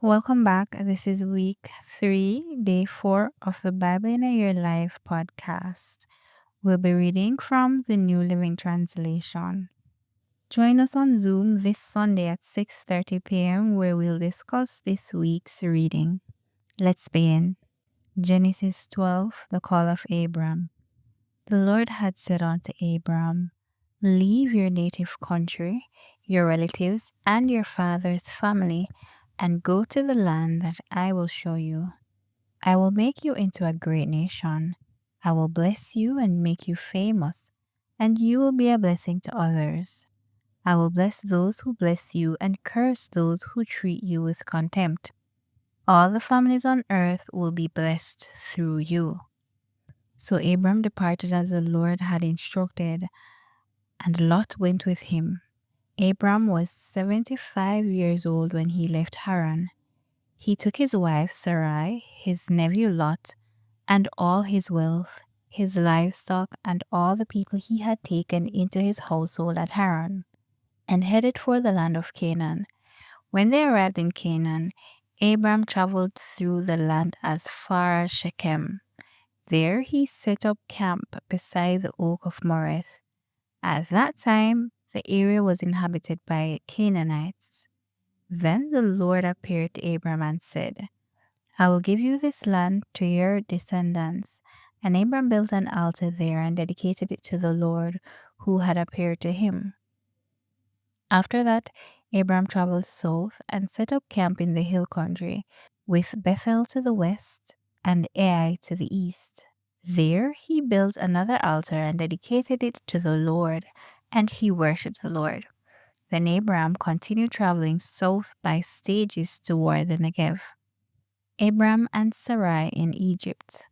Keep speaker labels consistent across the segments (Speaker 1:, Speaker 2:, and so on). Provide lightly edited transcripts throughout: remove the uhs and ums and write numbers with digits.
Speaker 1: Welcome back. This is week 3, day 4 of the Bible in a Year Life podcast. We'll be reading from the New Living Translation. Join us on Zoom this Sunday at 6:30 p.m. where we'll discuss this week's reading. Let's begin. Genesis 12, the call of Abram. The Lord had said unto Abram, Leave your native country, your relatives, and your father's family, and go to the land that I will show you. I will make you into a great nation. I will bless you and make you famous, and you will be a blessing to others. I will bless those who bless you and curse those who treat you with contempt. All the families on earth will be blessed through you. So Abram departed as the Lord had instructed, and Lot went with him. Abram was 75 years old when he left Haran. He took his wife Sarai, his nephew Lot, and all his wealth, his livestock, and all the people he had taken into his household at Haran, and headed for the land of Canaan. When they arrived in Canaan, Abram traveled through the land as far as Shechem. There he set up camp beside the oak of Moreh. At that time, the area was inhabited by Canaanites. Then the Lord appeared to Abram and said, I will give you this land to your descendants. And Abram built an altar there and dedicated it to the Lord who had appeared to him. After that, Abram traveled south and set up camp in the hill country, with Bethel to the west and Ai to the east. There he built another altar and dedicated it to the Lord, and he worshipped the Lord. Then Abram continued traveling south by stages toward the Negev. Abram and Sarai in Egypt.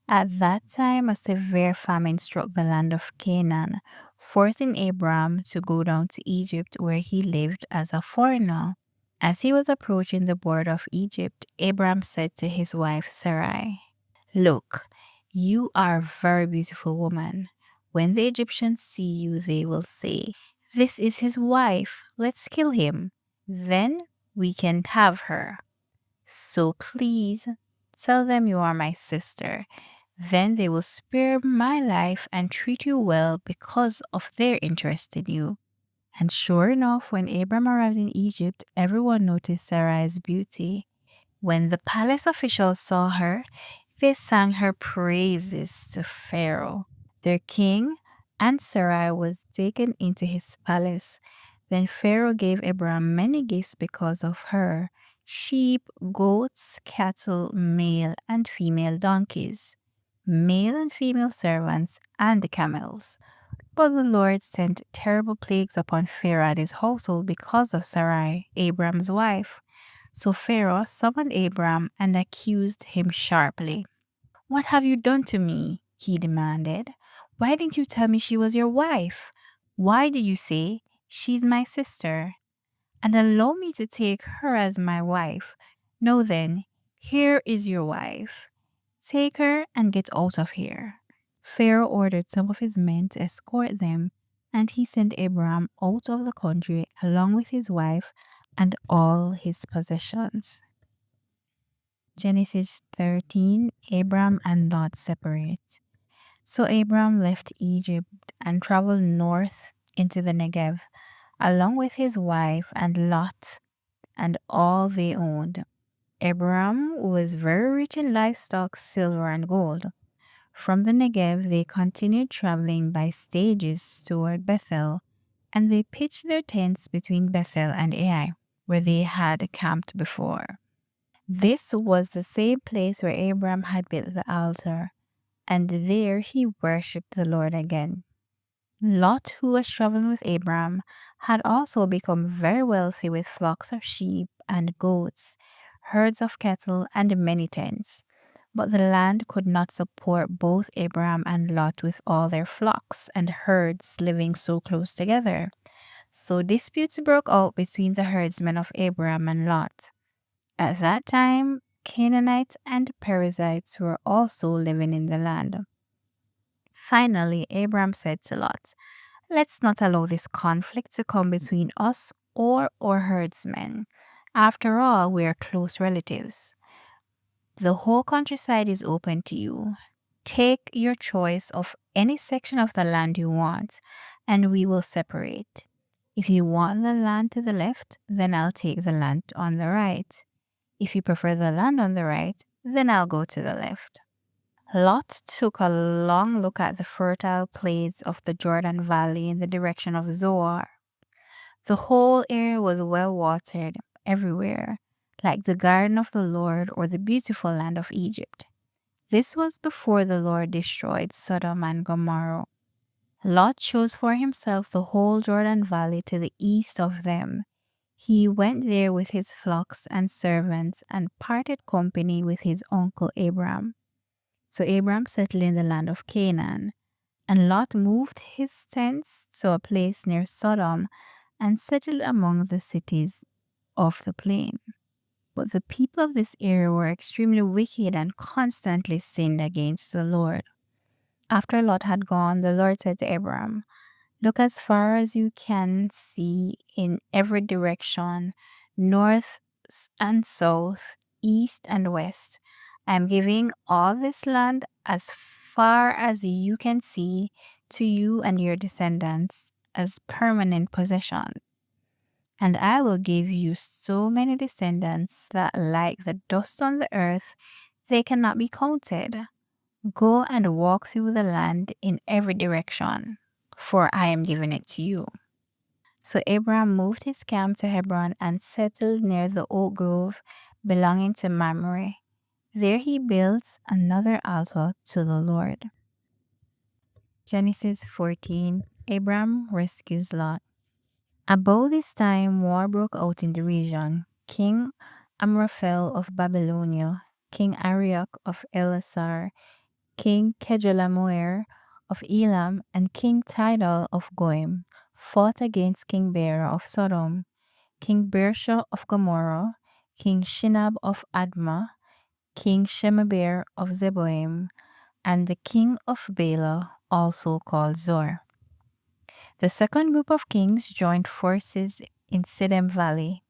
Speaker 1: At that time, a severe famine struck the land of Canaan, forcing Abram to go down to Egypt, where he lived as a foreigner. As he was approaching the border of Egypt, Abram said to his wife Sarai, Look, you are a very beautiful woman. When the Egyptians see you, they will say, This is his wife. Let's kill him. Then we can have her. So please tell them you are my sister. Then they will spare my life and treat you well because of their interest in you. And sure enough, when Abram arrived in Egypt, everyone noticed Sarai's beauty. When the palace officials saw her, they sang her praises to Pharaoh, their king, and Sarai was taken into his palace. Then Pharaoh gave Abram many gifts because of her: sheep, goats, cattle, male and female donkeys, male and female servants, and camels. But the Lord sent terrible plagues upon Pharaoh and his household because of Sarai, Abram's wife. So Pharaoh summoned Abram and accused him sharply. What have you done to me? He demanded. Why didn't you tell me she was your wife? Why did you say, She's my sister, and allow me to take her as my wife? Now then, here is your wife. Take her and get out of here. Pharaoh ordered some of his men to escort them, and he sent Abram out of the country along with his wife and all his possessions. Genesis 13, Abram and Lot separate. So Abram left Egypt and traveled north into the Negev, along with his wife and Lot and all they owned. Abram was very rich in livestock, silver, and gold. From the Negev, they continued traveling by stages toward Bethel, and they pitched their tents between Bethel and Ai, where they had camped before. This was the same place where Abram had built the altar, and there he worshipped the Lord again. Lot, who was traveling with Abram, had also become very wealthy with flocks of sheep and goats, herds of cattle, and many tents. But the land could not support both Abram and Lot with all their flocks and herds living so close together. So disputes broke out between the herdsmen of Abram and Lot. At that time, Canaanites and Perizzites were also living in the land. Finally, Abram said to Lot, Let's not allow this conflict to come between us or our herdsmen. After all, we're close relatives. The whole countryside is open to you. Take your choice of any section of the land you want, and we will separate. If you want the land to the left, then I'll take the land on the right. If you prefer the land on the right, then I'll go to the left. Lot took a long look at the fertile plains of the Jordan Valley in the direction of Zoar. The whole area was well watered everywhere, like the garden of the Lord or the beautiful land of Egypt. This was before the Lord destroyed Sodom and Gomorrah. Lot chose for himself the whole Jordan Valley to the east of them. He went there with his flocks and servants and parted company with his uncle Abram. So Abram settled in the land of Canaan, and Lot moved his tents to a place near Sodom and settled among the cities of the plain. But the people of this area were extremely wicked and constantly sinned against the Lord. After Lot had gone, the Lord said to Abram, "Look as far as you can see in every direction, north and south, east and west. I am giving all this land as far as you can see to you and your descendants as permanent possession. And I will give you so many descendants that, like the dust on the earth, they cannot be counted. Go and walk through the land in every direction, for I am giving it to you." So Abraham moved his camp to Hebron and settled near the oak grove belonging to Mamre. There he built another altar to the Lord. Genesis 14. Abraham rescues Lot. About this time, war broke out in the region. King Amraphel of Babylonia, King Arioch of Elasar, King Kedorlaomer of Elam, and King Tidal of Goim fought against King Bera of Sodom, King Bersha of Gomorrah, King Shinab of Admah, King Shemeber of Zeboim, and the king of Bela, also called Zor. The second group of kings joined forces in Siddim Valley,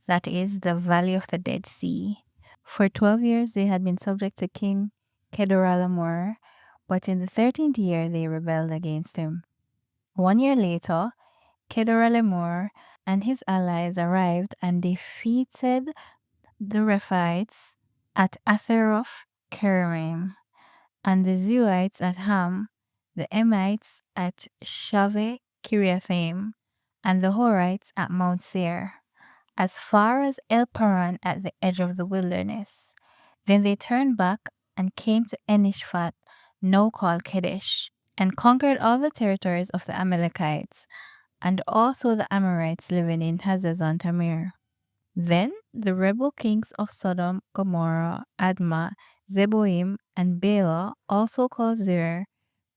Speaker 1: that is, the Valley of the Dead Sea. For 12 years they had been subject to King Kedorlaomer, but in the 13th year they rebelled against him. 1 year later, Kedorlaomer and his allies arrived and defeated the Rephites at Atheroth Keramim, and the Zewites at Ham, the Emites at Shaveh Kiriathaim, and the Horites at Mount Seir, as far as El Paran at the edge of the wilderness. Then they turned back and came to Enishphat, now called Kedesh, and conquered all the territories of the Amalekites, and also the Amorites living in Hazazon Tamar. Then the rebel kings of Sodom, Gomorrah, Admah, Zeboim, and Bela, also called Zer,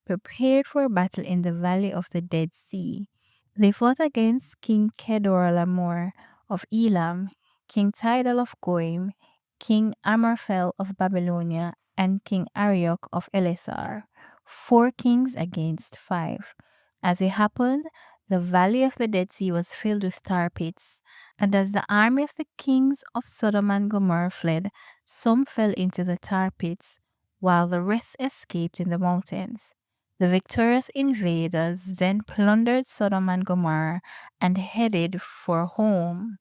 Speaker 1: prepared for battle in the valley of the Dead Sea. They fought against King Kedorlaomer of Elam, King Tidal of Goim, King Amraphel of Babylonia, and King Arioch of Elasar, 4 kings against 5. As it happened, the valley of the Dead Sea was filled with tar pits, and as the army of the kings of Sodom and Gomorrah fled, some fell into the tar pits, while the rest escaped in the mountains. The victorious invaders then plundered Sodom and Gomorrah and headed for home,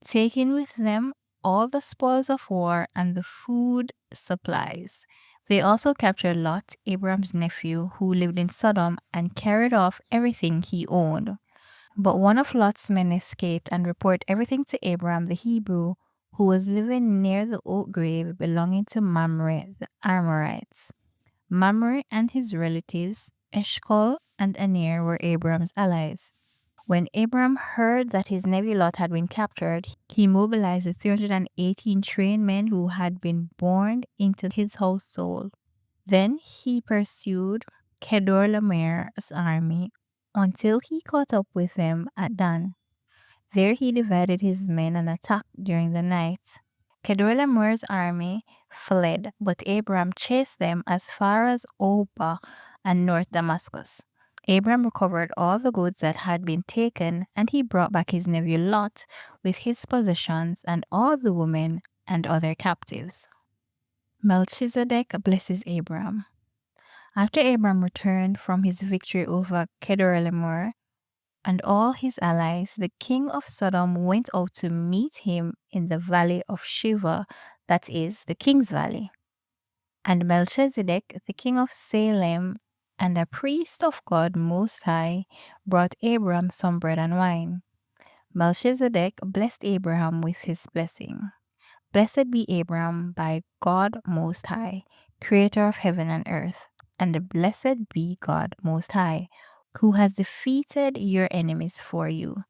Speaker 1: taking with them all the spoils of war and the food supplies. They also captured Lot, Abram's nephew, who lived in Sodom, and carried off everything he owned. But one of Lot's men escaped and reported everything to Abram the Hebrew, who was living near the oak grave belonging to Mamre the Amorites. Mamre and his relatives, Eshcol and Aner, were Abram's allies. When Abram heard that his nephew Lot had been captured, he mobilized the 318 trained men who had been born into his household. Then he pursued Kedorlaomer's army until he caught up with them at Dan. There he divided his men and attacked during the night. Kedorlaomer's army fled, but Abram chased them as far as Opah and North Damascus. Abram recovered all the goods that had been taken, and he brought back his nephew Lot with his possessions and all the women and other captives. Melchizedek blesses Abram. After Abram returned from his victory over Kedorlaomer and all his allies, the king of Sodom went out to meet him in the valley of Shiva, that is, the king's valley. And Melchizedek, the king of Salem, and a priest of God Most High, brought Abram some bread and wine. Melchizedek blessed Abraham with his blessing. Blessed be Abram by God Most High, creator of heaven and earth, and blessed be God Most High, who has defeated your enemies for you.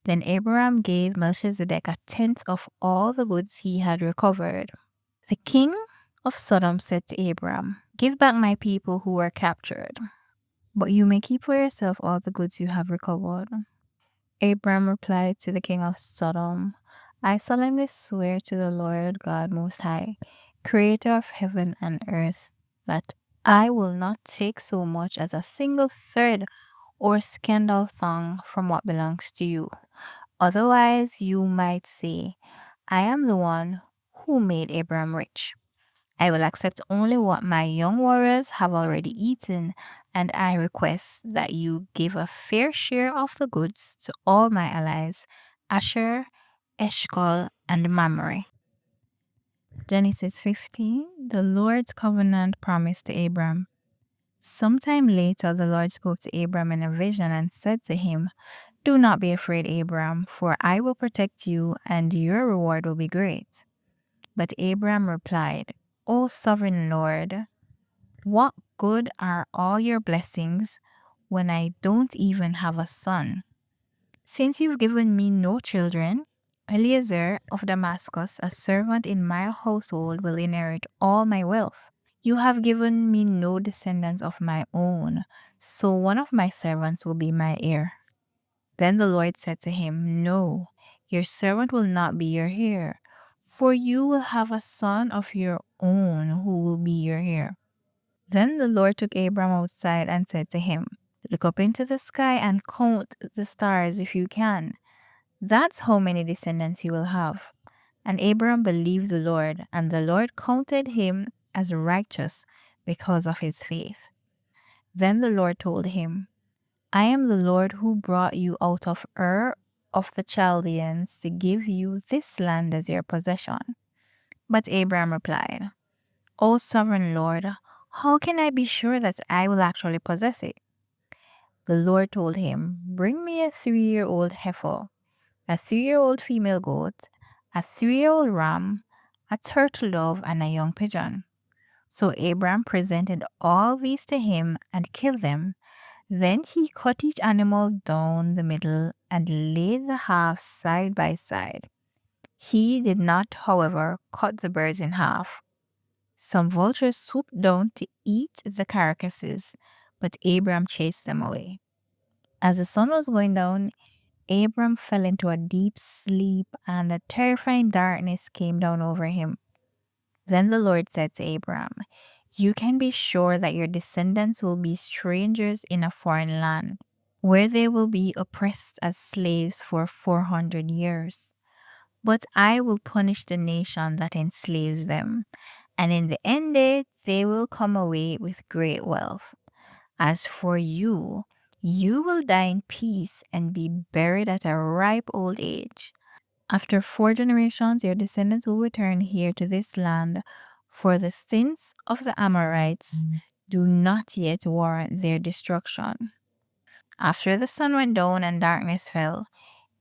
Speaker 1: Then Abraham gave Melchizedek a tenth of all the goods he had recovered. The king of Sodom said to Abram, "Give back my people who were captured, but you may keep for yourself all the goods you have recovered." Abram replied to the king of Sodom, "I solemnly swear to the Lord God Most High, creator of heaven and earth, that I will not take so much as a single thread or scandal thong from what belongs to you. Otherwise, you might say, I am the one who made Abram rich. I will accept only what my young warriors have already eaten, and I request that you give a fair share of the goods to all my allies, Asher, Eshcol, and Mamre." Genesis 15, the Lord's covenant promise to Abram. Sometime later, the Lord spoke to Abram in a vision and said to him, "Do not be afraid, Abram, for I will protect you, and your reward will be great." But Abram replied, "O sovereign Lord, what good are all your blessings when I don't even have a son? Since you've given me no children, Eliezer of Damascus, a servant in my household, will inherit all my wealth. You have given me no descendants of my own, so one of my servants will be my heir." Then the Lord said to him, "No, your servant will not be your heir, for you will have a son of your own who will be your heir." Then the Lord took Abram outside and said to him, "Look up into the sky and count the stars if you can. That's how many descendants you will have." And Abram believed the Lord, and the Lord counted him as righteous because of his faith. Then the Lord told him, "I am the Lord who brought you out of Ur of the Chaldeans to give you this land as your possession." But Abram replied, "O sovereign Lord, how can I be sure that I will actually possess it?" The Lord told him, "Bring me a 3-year-old heifer, a 3-year-old female goat, a 3-year-old ram, a turtle dove, and a young pigeon." So Abram presented all these to him and killed them. Then he cut each animal down the middle and laid the halves side by side. He did not, however, cut the birds in half. Some vultures swooped down to eat the carcasses, but Abram chased them away. As the sun was going down, Abram fell into a deep sleep, and a terrifying darkness came down over him. Then the Lord said to Abram, "You can be sure that your descendants will be strangers in a foreign land, where they will be oppressed as slaves for 400 years. But I will punish the nation that enslaves them, and in the end they will come away with great wealth. As for you, you will die in peace and be buried at a ripe old age. After 4 generations, your descendants will return here to this land, for the sins of the Amorites do not yet warrant their destruction." After the sun went down and darkness fell,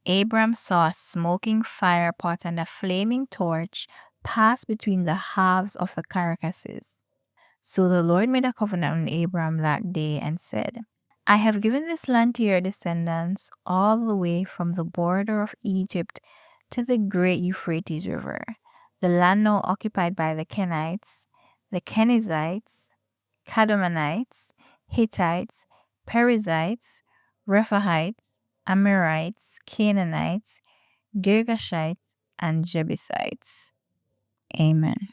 Speaker 1: Abram saw a smoking fire pot and a flaming torch pass between the halves of the carcasses. So the Lord made a covenant with Abram that day and said, "I have given this land to your descendants all the way from the border of Egypt to the great Euphrates River, the land now occupied by the Kenites, the Kenizzites, Kadmonites, Hittites, Perizzites, Rephaites, Amorites, Canaanites, Girgashites, and Jebusites." Amen.